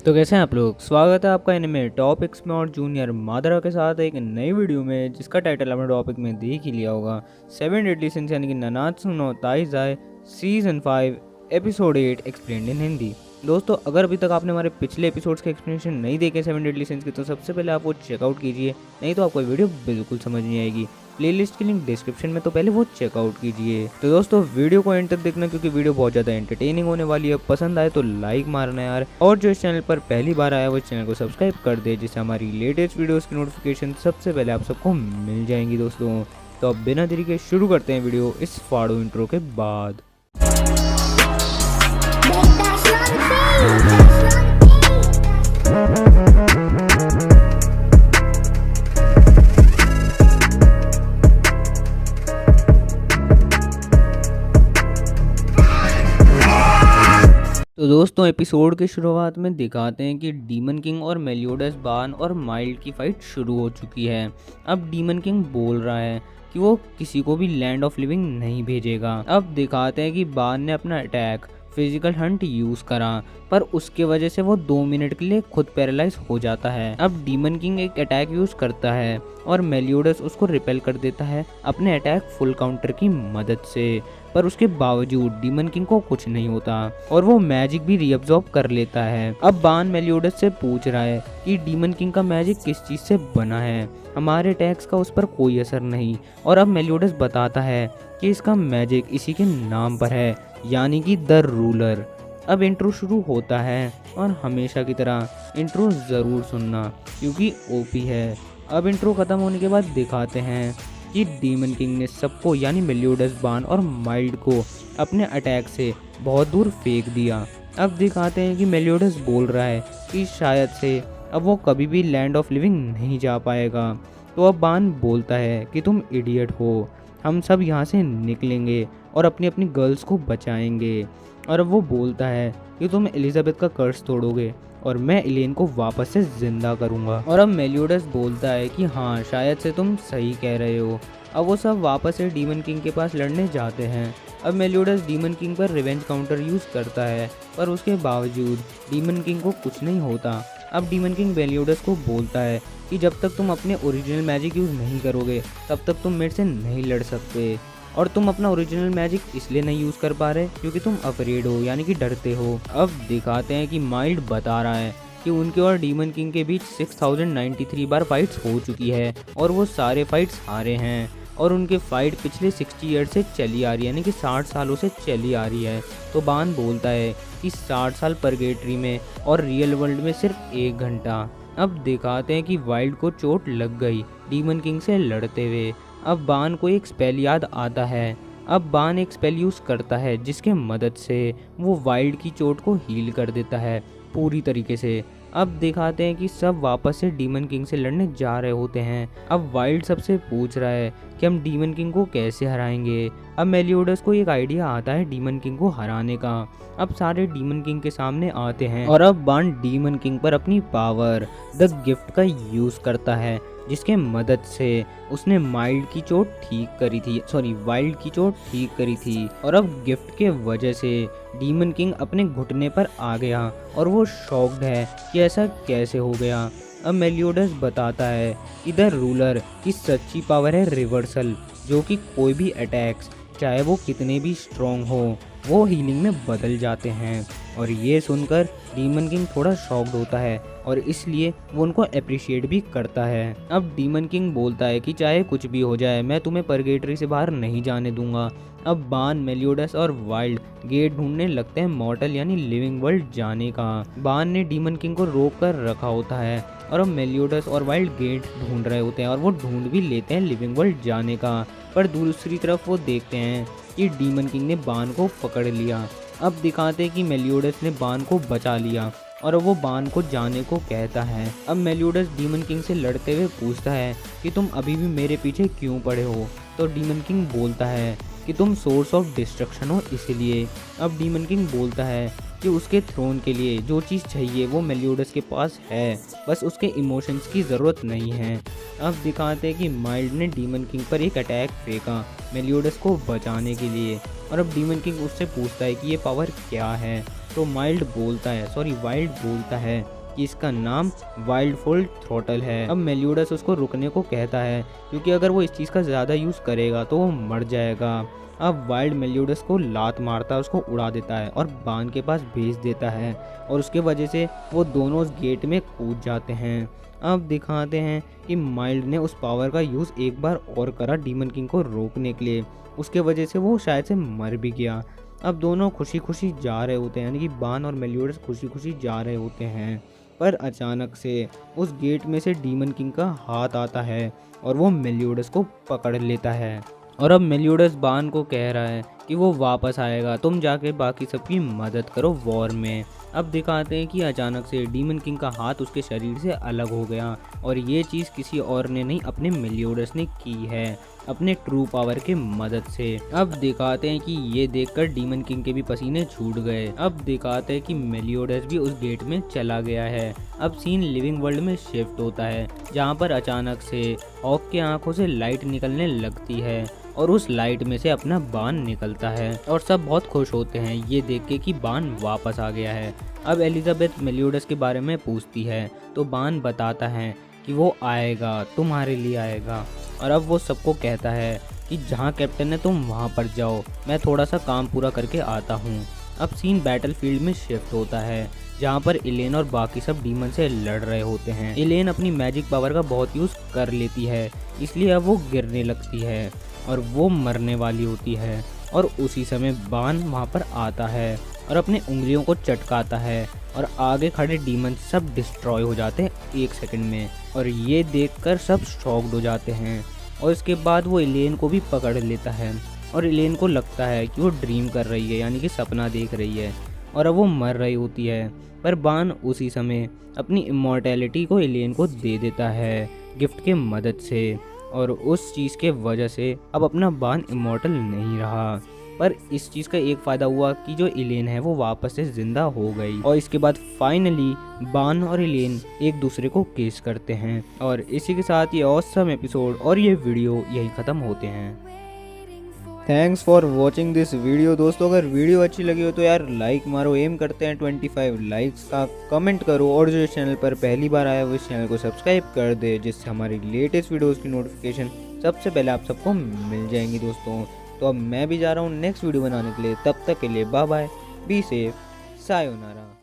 तो कैसे हैं आप लोग। स्वागत है आपका एनिमे टॉपिक्स में और जूनियर मादरा के साथ एक नई वीडियो में, जिसका टाइटल आपने टॉपिक में देख ही लिया होगा। 7 डेडली सिंस यानी कि Nanatsu no Taizai season 5 episode 8 explained in Hindi. दोस्तों, अगर अभी तक आपने हमारे पिछले एपिसोड्स के एक्सप्लेनेशन नहीं देखे 7 डेडली सिंस के, तो सबसे पहले आप वो चेकआउट कीजिए, नहीं तो आपको वीडियो बिल्कुल समझ नहीं आएगी। प्लेलिस्ट की लिंक डिस्क्रिप्शन में, तो पहले वो चेकआउट कीजिए। तो दोस्तों, वीडियो को एंड तक देखना, क्योंकि वीडियो बहुत ज़्यादा एंटरटेनिंग होने वाली है। पसंद आए तो लाइक मारना यार, और जो इस चैनल पर पहली बार आया वो इस चैनल को सब्सक्राइब कर दे, जिससे हमारी लेटेस्ट वीडियोस की नोटिफिकेशन सबसे पहले आप सबको मिल जाएंगी। दोस्तों, तो अब बिना देरी के शुरू करते हैं वीडियो इस फाड़ो इंट्रो के बाद। तो दोस्तों, एपिसोड के शुरुआत में दिखाते हैं कि डीमन किंग और मेलियोडस बान और माइल्ड की फाइट शुरू हो चुकी है। अब डीमन किंग बोल रहा है कि वो किसी को भी लैंड ऑफ लिविंग नहीं भेजेगा। अब दिखाते हैं कि बान ने अपना अटैक फिजिकल हंट यूज करा, पर उसके वजह से वो 2 मिनट के लिए खुद पैरालाइज हो जाता है। अब डीमन किंग एक अटैक यूज करता है और मेलियोडस उसको रिपेल कर देता है अपने अटैक फुल काउंटर की मदद से, पर उसके बावजूद डीमन किंग को कुछ नहीं होता और वो मैजिक भी रीअब्सॉर्ब कर लेता है। अब बान मेलियोडस से पूछ रहा है कि डीमन किंग का मैजिक किस चीज से बना है, हमारे अटैक्स का उस पर कोई असर नहीं। और अब मेलियोडस बताता है कि इसका मैजिक इसी के नाम पर है, यानी कि द रूलर। अब इंट्रो शुरू होता है और हमेशा की तरह इंट्रो ज़रूर सुनना, क्योंकि ओपी है। अब इंट्रो ख़त्म होने के बाद दिखाते हैं कि डीमन किंग ने सबको यानी मेलियोडस, बान और माइल्ड को अपने अटैक से बहुत दूर फेंक दिया। अब दिखाते हैं कि मेलियोडस बोल रहा है कि शायद से अब वो कभी भी लैंड ऑफ लिविंग नहीं जा पाएगा। तो अब बान बोलता है कि तुम इडियट हो, हम सब यहाँ से निकलेंगे और अपनी अपनी गर्ल्स को बचाएंगे। और अब वो बोलता है कि तुम एलिजाबेथ का कर्स तोड़ोगे और मैं एलेन को वापस से जिंदा करूंगा। और अब मेलियोडस बोलता है कि हाँ, शायद से तुम सही कह रहे हो। अब वो सब वापस से डीमन किंग के पास लड़ने जाते हैं। अब मेलियोडस डीमन किंग पर रिवेंज काउंटर यूज करता है, पर उसके बावजूद डीमन किंग को कुछ नहीं होता। अब डीमन किंग मेलियोडस को बोलता है कि जब तक तुम अपने ओरिजिनल मैजिक यूज नहीं करोगे तब तक तुम मेरे से नहीं लड़ सकते। और तुम अपना ओरिजिनल मैजिक इसलिए नहीं यूज कर पा रहे क्योंकि तुम अफरेड हो, यानी कि डरते हो। अब दिखाते हैं कि माइल्ड बता रहा है कि उनके और डीमन किंग के बीच 6093 बार फाइट्स हो चुकी है और वो सारे फाइट्स हारे हैं। और उनके फाइट पिछले 60 ईयर से चली आ रही है, यानी कि 60 सालों से चली आ रही है। तो बान बोलता है कि 60 साल परगेटरी में और रियल वर्ल्ड में सिर्फ 1 घंटा। अब दिखाते हैं कि वाइल्ड को चोट लग गई डीमन किंग से लड़ते हुए। अब बान को एक स्पेल याद आता है। अब बान एक स्पेल यूज करता है जिसके मदद से वो वाइल्ड की चोट को हील कर देता है पूरी तरीके से। अब दिखाते हैं कि सब वापस से डीमन किंग से लड़ने जा रहे होते हैं। अब वाइल्ड सबसे पूछ रहा है कि हम डीमन किंग को कैसे हराएंगे। अब मेलियोडस को एक आइडिया आता है डीमन किंग को हराने का। अब सारे डीमन किंग के सामने आते हैं और अब बान डीमन किंग पर अपनी पावर द गिफ्ट का यूज करता है, जिसके मदद से उसने वाइल्ड की चोट ठीक करी थी। और अब गिफ्ट के वजह से डीमन किंग अपने घुटने पर आ गया और वो शॉक्ड है कि ऐसा कैसे हो गया। अब मेलियोडस बताता है कि द रूलर की सच्ची पावर है रिवर्सल, जो कि कोई भी अटैक्स चाहे वो कितने भी स्ट्रॉन्ग हो वो हीलिंग में बदल जाते हैं। और ये सुनकर डीमन किंग थोड़ा शॉक्ड होता है और इसलिए वो उनको अप्रिशिएट भी करता है। अब डीमन किंग बोलता है कि चाहे कुछ भी हो जाए मैं तुम्हें परगेटरी से बाहर नहीं जाने दूंगा। अब बान, मेलियोडस और वाइल्ड गेट ढूंढने लगते हैं मॉर्टल यानी लिविंग वर्ल्ड जाने का। बान ने डीमन किंग को रोक कर रखा होता है और अब मेलियोडस और वाइल्ड गेट ढूंढ रहे होते हैं और वो ढूंढ भी लेते हैं लिविंग वर्ल्ड जाने का। पर दूसरी तरफ वो देखते हैं कि डीमन किंग ने बान को पकड़ लिया। अब दिखाते हैं कि मेलियोडस ने बान को बचा लिया और अब वो बान को जाने को कहता है। अब मेलियोडस डीमन किंग से लड़ते हुए पूछता है कि तुम अभी भी मेरे पीछे क्यों पड़े हो। तो डीमन किंग बोलता है कि तुम सोर्स ऑफ डिस्ट्रक्शन हो इसलिए। अब डीमन किंग बोलता है कि उसके थ्रोन के लिए जो चीज़ चाहिए वो मेलियोडस के पास है, बस उसके इमोशंस की ज़रूरत नहीं है। अब दिखाते हैं कि माइल्ड ने डीमन किंग पर एक अटैक फेंका मेलियोडस को बचाने के लिए, और अब डीमन किंग उससे पूछता है कि ये पावर क्या है। तो वाइल्ड बोलता है कि इसका नाम वाइल्ड फुल थ्रोटल है। अब मेलियोडस उसको रुकने को कहता है क्योंकि अगर वो इस चीज़ का ज़्यादा यूज़ करेगा तो वो मर जाएगा। अब वाइल्ड मेलियोडस को लात मारता है, उसको उड़ा देता है और बान के पास भेज देता है और उसके वजह से वो दोनों उस गेट में कूद जाते हैं। अब दिखाते हैं कि माइल्ड ने उस पावर का यूज़ एक बार और करा डीमन किंग को रोकने के लिए, उसके वजह से वो शायद से मर भी गया। अब दोनों खुशी खुशी जा रहे होते हैं, यानी कि बान और मेलियोडस खुशी खुशी जा रहे होते हैं, पर अचानक से उस गेट में से डीमन किंग का हाथ आता है और वो मेलियोडस को पकड़ लेता है। और अब मेलियोडस बान को कह रहा है कि वो वापस आएगा, तुम जाके बाकी सबकी मदद करो वॉर में। अब दिखाते हैं कि अचानक से डीमन किंग का हाथ उसके शरीर से अलग हो गया और ये चीज़ किसी और ने नहीं, अपने मेलियोडस ने की है अपने ट्रू पावर के मदद से। अब दिखाते हैं कि ये देखकर डीमन किंग के भी पसीने छूट गए। अब दिखाते हैं कि मेलियोडस भी उस गेट में चला गया है। अब सीन लिविंग वर्ल्ड में शिफ्ट होता है जहाँ पर अचानक से हॉक की आंखों से लाइट निकलने लगती है और उस लाइट में से अपना बान निकलता है और सब बहुत खुश होते हैं ये देख के कि बान वापस आ गया है। अब एलिजाबेथ मेलियोडस के बारे में पूछती है तो बान बताता है कि वो आएगा, तुम्हारे लिए आएगा। और अब वो सबको कहता है कि जहाँ कैप्टन है तुम वहाँ पर जाओ, मैं थोड़ा सा काम पूरा करके आता हूँ। अब सीन बैटलफील्ड में शिफ्ट होता है जहाँ पर इलेन और बाकी सब डीमन से लड़ रहे होते हैं। इलेन अपनी मैजिक पावर का बहुत यूज़ कर लेती है, इसलिए अब वो गिरने लगती है और वो मरने वाली होती है। और उसी समय बान वहाँ पर आता है और अपने उंगलियों को चटकाता है और आगे खड़े डीमन सब डिस्ट्रॉय हो जाते हैं 1 सेकंड में। और ये देखकर सब शॉक्ड हो जाते हैं और इसके बाद वो इलेन को भी पकड़ लेता है और इलेन को लगता है कि वो ड्रीम कर रही है, यानी कि सपना देख रही है और अब वो मर रही होती है। पर बान उसी समय अपनी इमॉर्टैलिटी को इलेन को दे देता है गिफ्ट के मदद से और उस चीज़ के वजह से अब अपना बान इमॉर्टल नहीं रहा। पर इस चीज़ का एक फ़ायदा हुआ कि जो इलेन है वो वापस से ज़िंदा हो गई और इसके बाद फाइनली बान और इलेन एक दूसरे को किस करते हैं। और इसी के साथ ये ऑसम एपिसोड और ये वीडियो यहीं ख़त्म होते हैं। Thanks for watching this video. दोस्तों अगर वीडियो अच्छी लगी हो तो यार लाइक मारो, एम करते हैं 25 लाइक्स का, कमेंट करो और जो इस चैनल पर पहली बार आया वो इस चैनल को सब्सक्राइब कर दे जिससे हमारी लेटेस्ट वीडियोस की नोटिफिकेशन सबसे पहले आप सबको मिल जाएंगी दोस्तों। तो अब मैं भी जा रहा हूँ नेक्स्ट वीडियो बनाने के लिए, तब तक के लिए bye bye, be safe, sayonara.